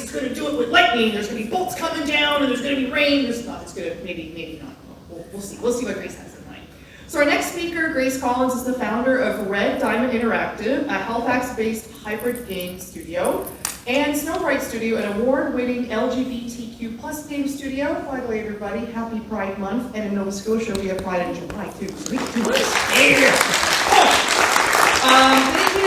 he's going to do it with lightning. There's going to be bolts coming down, and there's going to be rain. It's going to, maybe not. We'll see. We'll see what Grace has in mind. So our next speaker, Grace Collins, is the founder of Red Diamond Interactive, a Halifax-based hybrid game studio, and Snowbright Studio, an award-winning LGBTQ plus game studio. By the way, everybody, happy Pride Month. And in Nova Scotia, we have Pride in July, too. Sweet. Dedicated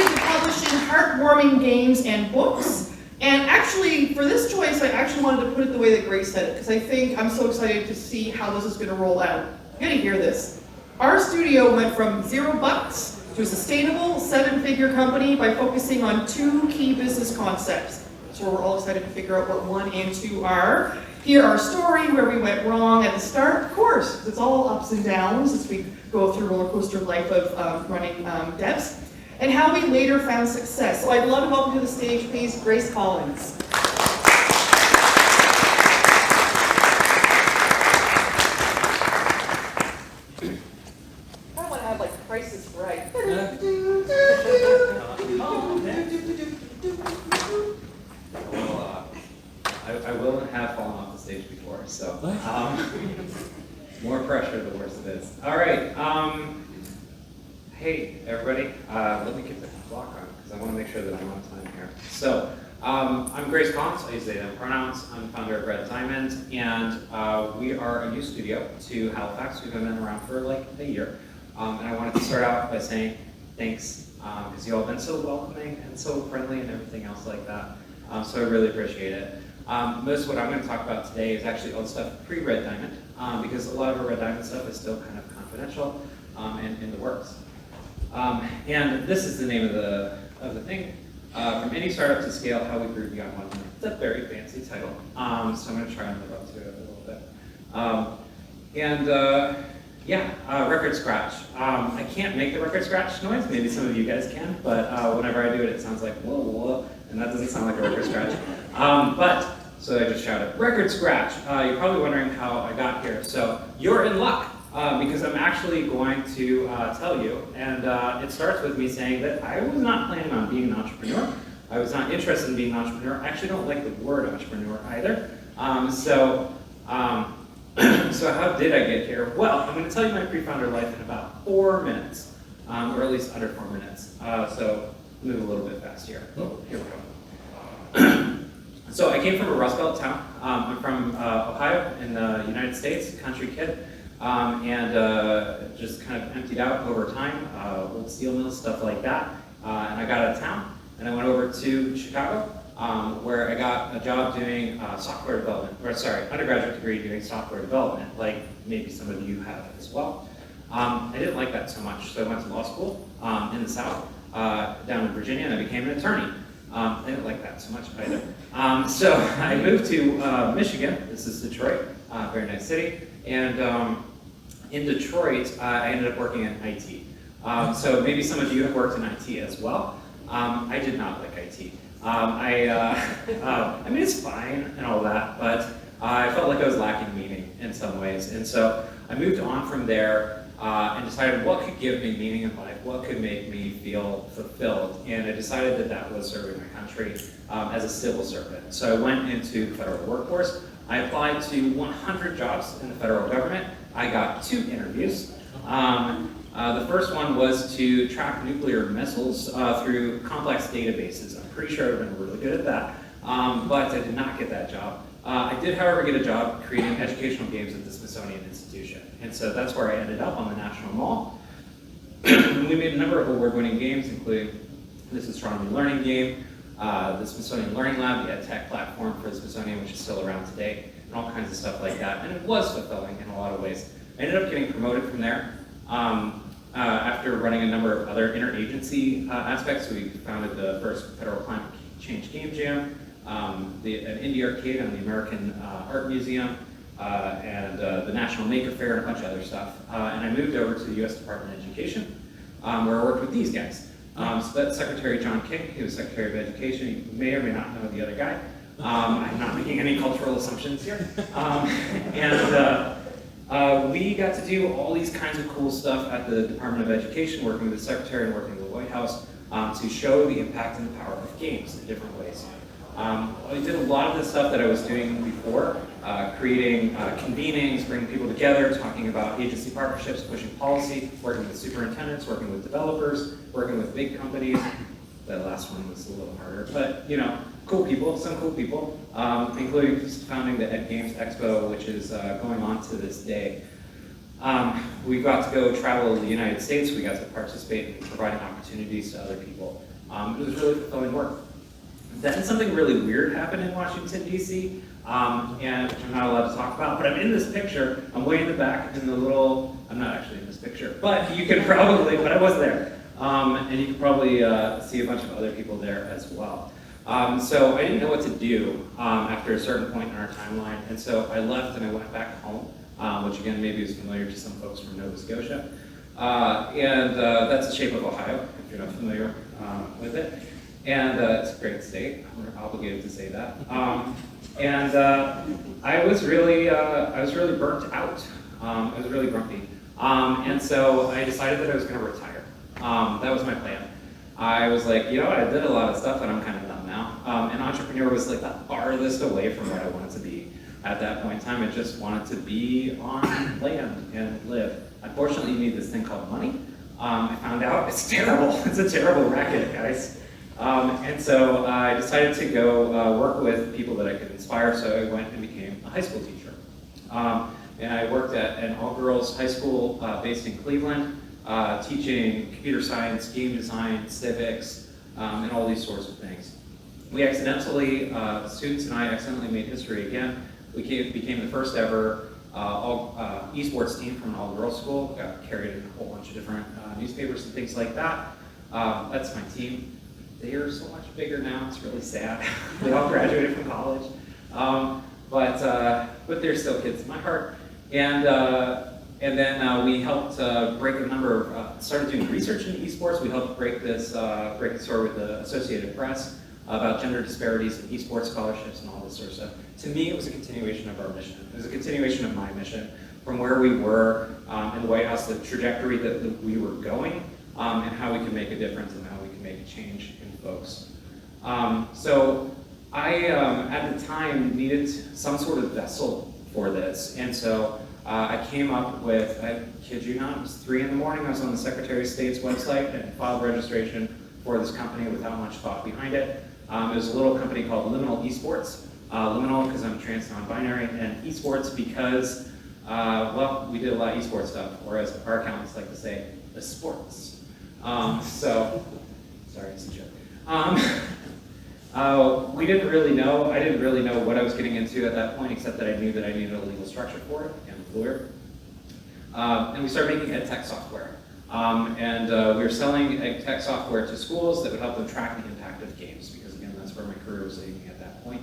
to publishing heartwarming games and books. And actually, for this choice, I actually wanted to put it the way that Grace said it, because I think I'm so excited to see how this is going to roll out. You're going to hear this. Our studio went from $0 to a sustainable 7-figure company by focusing on 2 key business concepts. So we're all excited to figure out what 1 and 2 are. Hear our story, where we went wrong at the start, of course. It's all ups and downs as we go through a roller coaster life of running devs. And how we later found success. So I'd love to welcome to the stage, please, Grace Collins. I want to have like Price is Right. Well, I will have fallen off the stage before, so more pressure the worse it is. All right. Hey, everybody. Let me get the clock on because I want to make sure that I'm on time here. So, I'm Grace Collins. I use they, them pronouns. I'm the founder of Red Diamond, and we are a new studio to Halifax. We've been around for like a year. And I wanted to start out by saying thanks because you all have been so welcoming and so friendly and everything else like that. So I really appreciate it. Most of what I'm going to talk about today is actually all the stuff pre-Red Diamond because a lot of our Red Diamond stuff is still kind of confidential and in the works. And this is the name of the thing. From any startup to scale, how we grew beyond 1 million. It's a very fancy title, so I'm going to try and live up to it a little bit. Record scratch. I can't make the record scratch noise. Maybe some of you guys can, but whenever I do it, it sounds like whoa, whoa, and that doesn't sound like a record scratch. So I just shouted, record scratch. You're probably wondering how I got here. So you're in luck. Because I'm actually going to tell you, and it starts with me saying that I was not planning on being an entrepreneur. I was not interested in being an entrepreneur. I actually don't like the word entrepreneur either. So how did I get here? Well, I'm going to tell you my pre-founder life in about 4 minutes, or at least under 4 minutes. So move a little bit fast here. Oh, here we go. So I came from a Rust Belt town. I'm from Ohio in the United States, country kid. Just kind of emptied out over time, old steel mills, stuff like that. And I got out of town, and I went over to Chicago, where I got a job doing software development, undergraduate degree doing software development, like maybe some of you have as well. I didn't like that so much, so I went to law school in the South, down in Virginia, and I became an attorney. I didn't like that so much either. So I moved to Michigan. This is Detroit, very nice city, and in Detroit, I ended up working in IT. So maybe some of you have worked in IT as well. I did not like IT. I mean, it's fine and all that, but I felt like I was lacking meaning in some ways. And so I moved on from there and decided what could give me meaning in life, what could make me feel fulfilled. And I decided that that was serving my country as a civil servant. So I went into the federal workforce. I applied to 100 jobs in the federal government. I got 2 interviews. The first one was to track nuclear missiles through complex databases. I'm pretty sure I've been really good at that, but I did not get that job. I did, however, get a job creating educational games at the Smithsonian Institution, and so that's where I ended up on the National Mall. We made a number of award-winning games, including this astronomy learning game, the Smithsonian Learning Lab, the EdTech platform for the Smithsonian, which is still around today, and all kinds of stuff like that. And it was fulfilling in a lot of ways. I ended up getting promoted from there. After running a number of other interagency aspects, we founded the first federal climate change game jam, an indie arcade on the American Art Museum, and the National Maker Fair, and a bunch of other stuff. And I moved over to the U.S. Department of Education, where I worked with these guys. So that's Secretary John King. He was Secretary of Education. You may or may not know the other guy. I'm not making any cultural assumptions here. We got to do all these kinds of cool stuff at the Department of Education, working with the Secretary and working with the White House to show the impact and the power of games in different ways. I did a lot of the stuff that I was doing before, creating convenings, bringing people together, talking about agency partnerships, pushing policy, working with superintendents, working with developers, working with big companies. That last one was a little harder, but cool people, some cool people, including founding the Ed Games Expo, which is going on to this day. We got to go travel the United States. We got to participate in providing opportunities to other people. It was really fulfilling work. Then something really weird happened in Washington, D.C., and which I'm not allowed to talk about, but I'm in this picture. I'm way in the back in the little, I'm not actually in this picture, but you can probably, but I was there. And you can probably see a bunch of other people there as well. So I didn't know what to do after a certain point in our timeline, and so I left and I went back home, which again maybe is familiar to some folks from Nova Scotia. And that's the shape of Ohio, if you're not familiar with it. And it's a great state. We're obligated to say that. And I was really burnt out. I was really grumpy. And so I decided that I was going to retire. That was my plan. I was like, I did a lot of stuff and I'm kind of done now. An entrepreneur was like the farthest away from what I wanted to be at that point in time. I just wanted to be on land and live. Unfortunately, you need this thing called money. I found out it's terrible. It's a terrible racket, guys. And so I decided to go work with people that I could inspire, so I went and became a high school teacher. And I worked at an all-girls high school based in Cleveland, teaching computer science, game design, civics, and all these sorts of things. We accidentally, students and I accidentally made history again. We became the first ever esports team from an all-girls school. Got carried in a whole bunch of different newspapers and things like that. That's my team. They are so much bigger now, it's really sad. They all graduated from college. But they're still kids in my heart. And then we helped break a number of, started doing research in esports. We helped break the story with the Associated Press about gender disparities in esports scholarships and all this sort of stuff. To me, it was a continuation of our mission. It was a continuation of my mission from where we were in the White House, the trajectory that we were going, and how we can make a difference and how we can make a change in folks. So I, at the time, needed some sort of vessel for this. And so I came up with, I kid you not, it was 3 in the morning. I was on the Secretary of State's website and filed registration for this company without much thought behind it. It was a little company called Liminal Esports. Liminal because I'm trans non-binary, and esports because, well, we did a lot of esports stuff, or as our accountants like to say, the sports. So, sorry, it's a joke. We didn't really know, I didn't really know what I was getting into at that point, except that I knew that I needed a legal structure for it, and a lawyer. And we started making ed tech software. We were selling ed tech software to schools that would help them track the impact of games, because again, that's where my career was leading me at that point.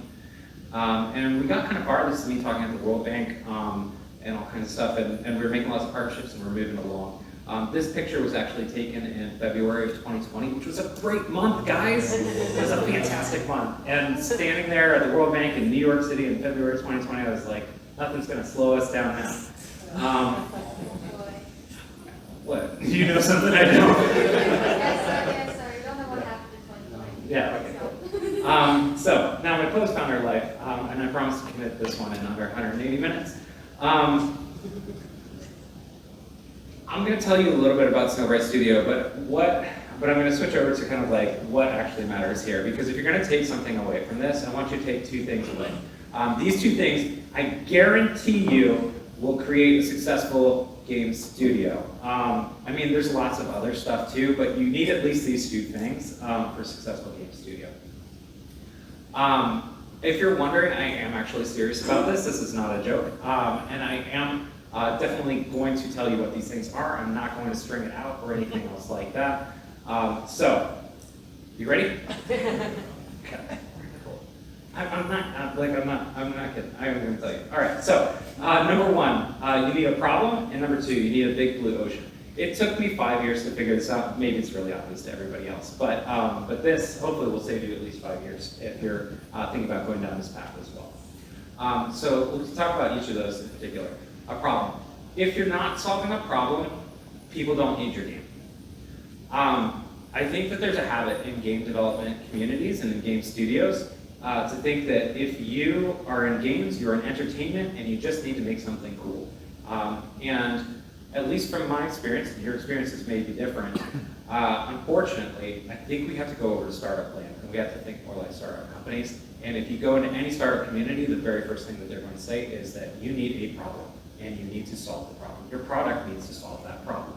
And we got kind of far, this is me talking at the World Bank, and all kinds of stuff, and we were making lots of partnerships and we were moving along. This picture was actually taken in February of 2020, which was a great month, guys. It was a fantastic month. And standing there at the World Bank in New York City in February of 2020, I was like, nothing's going to slow us down now. What? Do you know something I don't? Yes, sorry. We don't know what happened in 2020. Yeah, okay, cool. So, now my post-founder life, and I promise to commit this one in under 180 minutes. I'm going to tell you a little bit about Snowbright Studio, but I'm going to switch over to kind of like what actually matters here, because if you're going to take something away from this, I want you to take 2 things away. These 2 things, I guarantee you, will create a successful game studio. I mean, there's lots of other stuff too, but you need at least these 2 things for a successful game studio. If you're wondering, I am actually serious about this. This is not a joke, and I am definitely going to tell you what these things are. I'm not going to string it out or anything else like that. So, you ready? Okay. Cool. I'm not kidding. I'm going to tell you. All right. So, number 1, you need a problem, and number 2, you need a big blue ocean. It took me 5 years to figure this out. Maybe it's really obvious to everybody else, but this hopefully will save you at least 5 years if you're thinking about going down this path as well. So we'll talk about each of those in particular. A problem. If you're not solving a problem, people don't need your game. I think that there's a habit in game development communities and in game studios to think that if you are in games, you're in entertainment, and you just need to make something cool. And at least from my experience, and your experiences may be different, unfortunately, I think we have to go over to startup land, and we have to think more like startup companies. And if you go into any startup community, the very first thing that they're going to say is that you need a problem, and you need to solve the problem. Your product needs to solve that problem.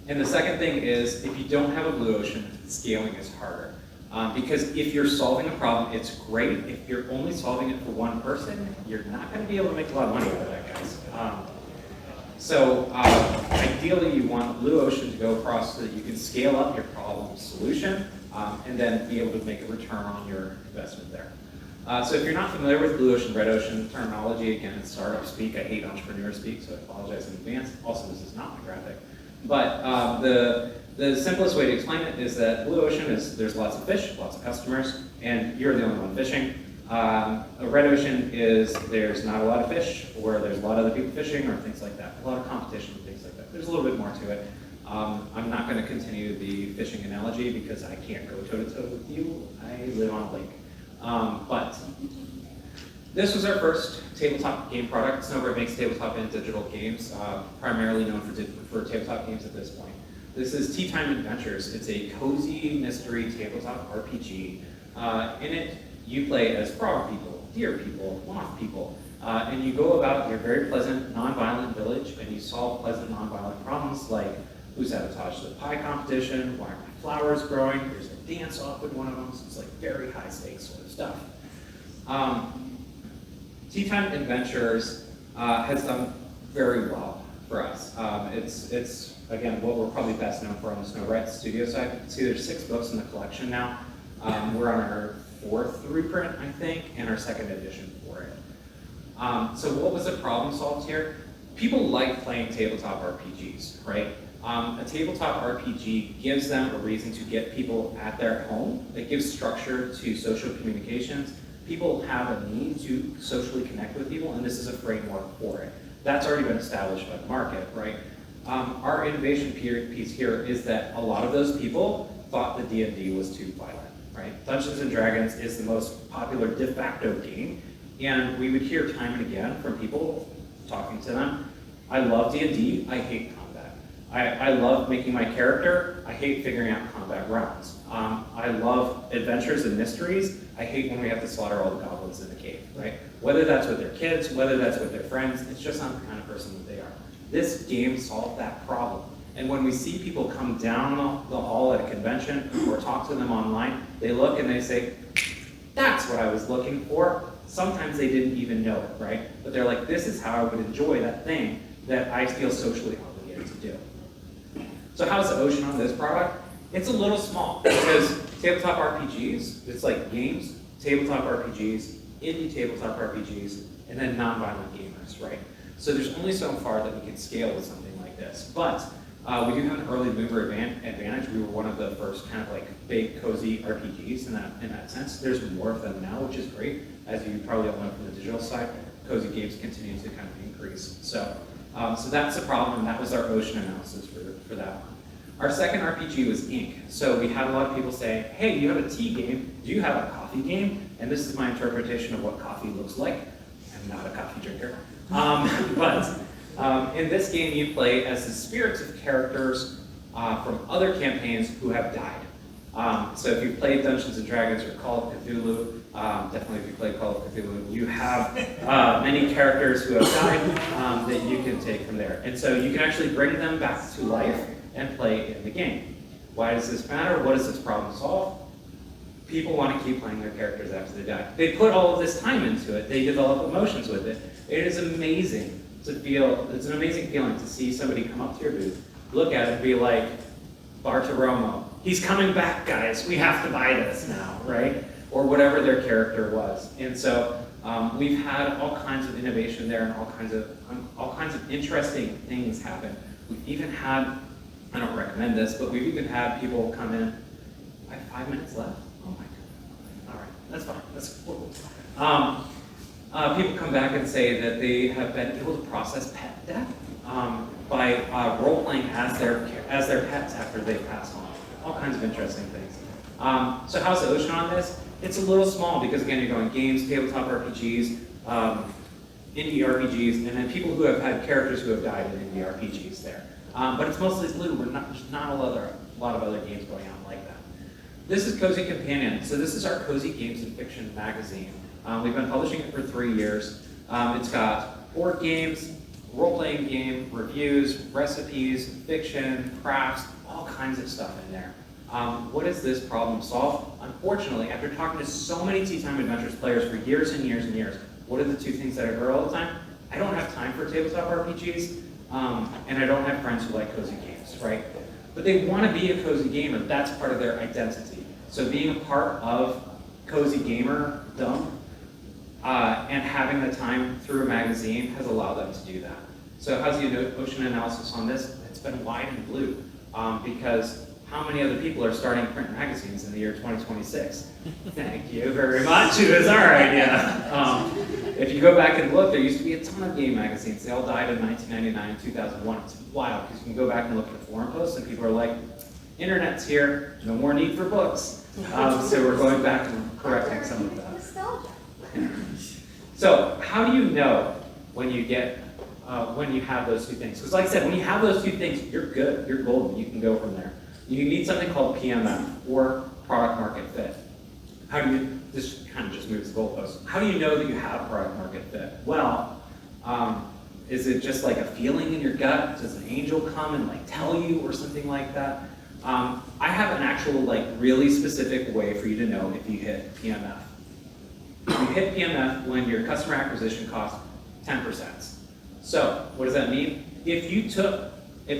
And the second thing is, if you don't have a blue ocean, scaling is harder. Because if you're solving a problem, it's great. If you're only solving it for one person, you're not going to be able to make a lot of money out of that, guys. Ideally, you want blue ocean to go across so that you can scale up your problem solution and then be able to make a return on your investment there. So if you're not familiar with blue ocean, red ocean terminology, again, it's startup speak. I hate entrepreneur speak, so I apologize in advance. Also, this is not my graphic. But the simplest way to explain it is that blue ocean is there's lots of fish, lots of customers, and you're the only one fishing. A red ocean is there's not a lot of fish, or there's a lot of other people fishing, or things like that. A lot of competition, things like that. There's a little bit more to it. I'm not going to continue the fishing analogy because I can't go toe-to-toe with you. I live on a lake. But this was our first tabletop game product. Snowbright makes tabletop and digital games, primarily known for tabletop games at this point. This is Tea Time Adventures. It's a cozy mystery tabletop RPG. In it, you play as frog people, deer people, moth people, and you go about your very pleasant, non-violent village, and you solve pleasant, non-violent problems like who sabotaged the pie competition, why are my flowers growing, there's a dance-off with one of them, so it's like very high-stakes sort of stuff. Tea Time Adventures has done very well for us. It's again, what we're probably best known for on the Snowbright Studio side. You can see there's 6 books in the collection now. We're on our 4th reprint, I think, and our 2nd edition for it. So what was the problem solved here? People like playing tabletop RPGs, right? A tabletop RPG gives them a reason to get people at their home. It gives structure to social communications. People have a need to socially connect with people, and this is a framework for it. That's already been established by the market, right? Our innovation piece here is that a lot of those people thought the D&D was too violent, right? Dungeons and Dragons is the most popular de facto game, and we would hear time and again from people talking to them, I love D&D, I hate combat. I love making my character, I hate figuring out combat rounds. I love adventures and mysteries, I hate when we have to slaughter all the goblins in the cave, right? Whether that's with their kids, whether that's with their friends, it's just not the kind of person that they are. This game solved that problem. And when we see people come down the hall at a convention or talk to them online, they look and they say, that's what I was looking for. Sometimes they didn't even know it, right? But they're like, this is how I would enjoy that thing that I feel socially obligated to do. So how's the ocean on this product? It's a little small because tabletop RPGs, it's like games, tabletop RPGs, indie tabletop RPGs, and then non-violent gamers, right? So there's only so far that we can scale with something like this. But we do have an early mover advantage. We were one of the first kind of like big, cozy RPGs in that sense. There's more of them now, which is great. As you probably all know from the digital side, cozy games continue to kind of increase. So that's the problem, and that was our ocean analysis for that one. Our second RPG was ink. So we had a lot of people saying, hey, you have a tea game, do you have a coffee game? And this is my interpretation of what coffee looks like. I'm not a coffee drinker. In this game, you play as the spirits of characters from other campaigns who have died. So if you played Dungeons and Dragons or Call of Cthulhu, definitely if you play Call of Cthulhu, you have many characters who have died that you can take from there. And so you can actually bring them back to life and play in the game. Why does this matter? What does this problem solve? People want to keep playing their characters after they die. They put all of this time into it. They develop emotions with it. It is amazing to feel, it's an amazing feeling to see somebody come up to your booth, look at it and be like, Bartiromo, he's coming back, guys. We have to buy this now, right? Or whatever their character was. And so we've had all kinds of innovation there and all kinds of interesting things happen. We've even had, I don't recommend this, but we've even had people come in. I have 5 minutes left. Oh my God. All right, that's fine. That's cool. People come back and say that they have been able to process pet death by role-playing as their pets after they've passed on. All kinds of interesting things. So how's the ocean on this? it's a little small because again, you're going games, tabletop RPGs, indie RPGs, and then people who have had characters who have died in indie RPGs there. But it's mostly blue. There's not a lot of other games going on like that. This is Cozy Companion. So this is our cozy games and fiction magazine. We've been publishing it for 3 years. It's got board games, role-playing game, reviews, recipes, fiction, crafts, all kinds of stuff in there. What does this problem solve? Unfortunately, after talking to so many Tea Time Adventures players for years and years and years, what are the two things that I hear all the time? I don't have time for tabletop RPGs, and I don't have friends who like cozy games, right? But they want to be a cozy gamer. That's part of their identity. So being a part of Cozy Gamerdom and having the time through a magazine has allowed them to do that. So how's the ocean analysis on this? It's been wide and blue because how many other people are starting print magazines in the year 2026? Thank you very much. It was our idea. If you go back and look, there used to be a ton of game magazines. They all died in 1999 and 2001. It's wild because you can go back and look at forum posts and people are like, internet's here, no more need for books. So we're going back and correcting some of that. Nostalgia. So how do you know when you get when you have those two things? Because like I said, when you have those two things, you're good, you're golden, you can go from there. You need something called PMF, or product market fit. How do you, this kind of just moves the goalposts. How do you know that you have product market fit? Well, is it just like a feeling in your gut? Does an angel come and like tell you or something like that? I have an actual like really specific way for you to know if you hit PMF. You hit PMF when your customer acquisition costs 10%. So what does that mean? If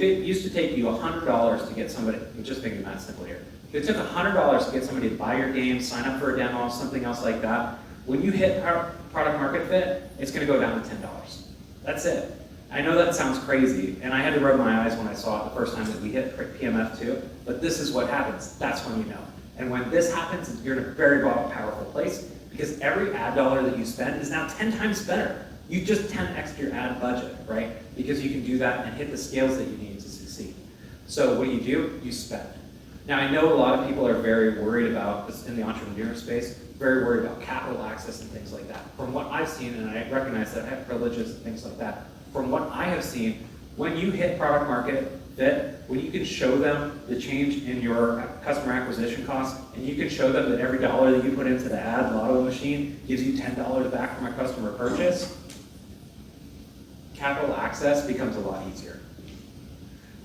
it used to take you $100 to get somebody, I'm just making that simple here. If it took $100 to get somebody to buy your game, sign up for a demo, something else like that, when you hit product market fit, it's going to go down to $10. That's it. I know that sounds crazy, and I had to rub my eyes when I saw it the first time that we hit PMF too, but this is what happens. That's when you know. And when this happens, you're in a very powerful place, because every ad dollar that you spend is now 10 times better. You just 10x your ad budget, right? Because you can do that and hit the scales that you need to succeed. So what do? You spend. Now I know a lot of people are very worried about, in the entrepreneur space, very worried about capital access and things like that. From what I've seen, and I recognize that I have privileges and things like that, from what I have seen, when you hit product market fit, when you can show them the change in your customer acquisition costs, and you can show them that every dollar that you put into the ad lotto machine gives you $10 back from a customer purchase, capital access becomes a lot easier.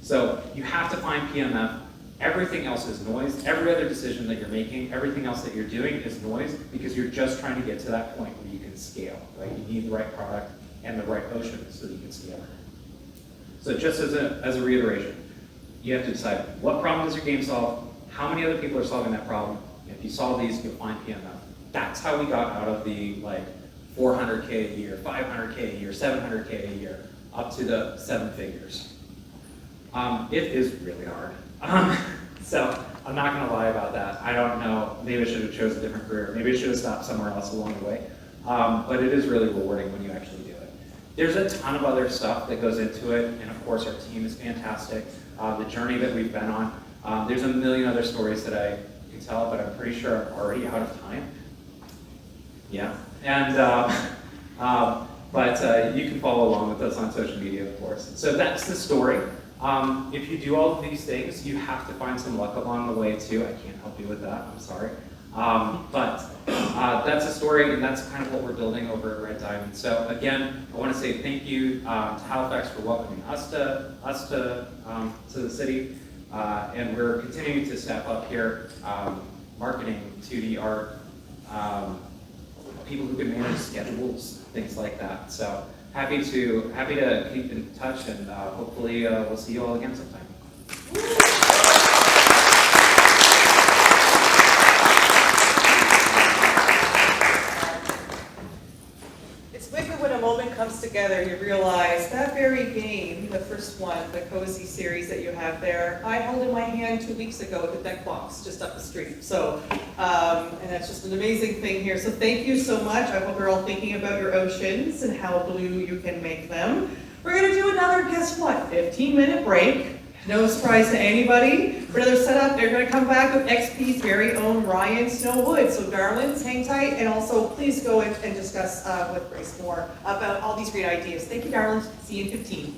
So you have to find PMF. Everything else is noise. Every other decision that you're making, everything else that you're doing is noise, because you're just trying to get to that point where you can scale, right? You need the right product and the right ocean so that you can scale. So just as a reiteration, you have to decide what problem does your game solve, how many other people are solving that problem. If you solve these, you'll find PMF. That's how we got out of the like 400K a year, 500K a year, 700K a year, up to the 7 figures. It is really hard. So I'm not gonna lie about that. I don't know, maybe I should have chosen a different career. Maybe I should have stopped somewhere else along the way. But it is really rewarding when you actually do it. There's a ton of other stuff that goes into it, and of course our team is fantastic. The journey that we've been on, there's a million other stories that I can tell, but I'm pretty sure I'm already out of time. Yeah, and but you can follow along with us on social media, of course. So that's the story. If you do all of these things, you have to find some luck along the way too. I can't help you with that, I'm sorry. But that's a story, and that's kind of what we're building over at Red Diamond. So again, I want to say thank you to Halifax for welcoming us to the city, and we're continuing to step up here, marketing, 2D art, people who can manage schedules, things like that. So happy to keep in touch, and hopefully we'll see you all again sometime. It's wicked when a moment comes together, you realize that very game, the first one, the Cozy series that you have there, I held in my hand 2 weeks ago at the deck box just up the street. So, and that's just an amazing thing here. So thank you so much. I hope you're all thinking about your oceans and how blue you can make them. We're gonna do another, guess what, 15-minute break. No surprise to anybody. For another setup, they're gonna come back with XP's very own Ryan Snowwood. So darlings, hang tight, and also please go and discuss with Grace more about all these great ideas. Thank you, darlings. See you in 15.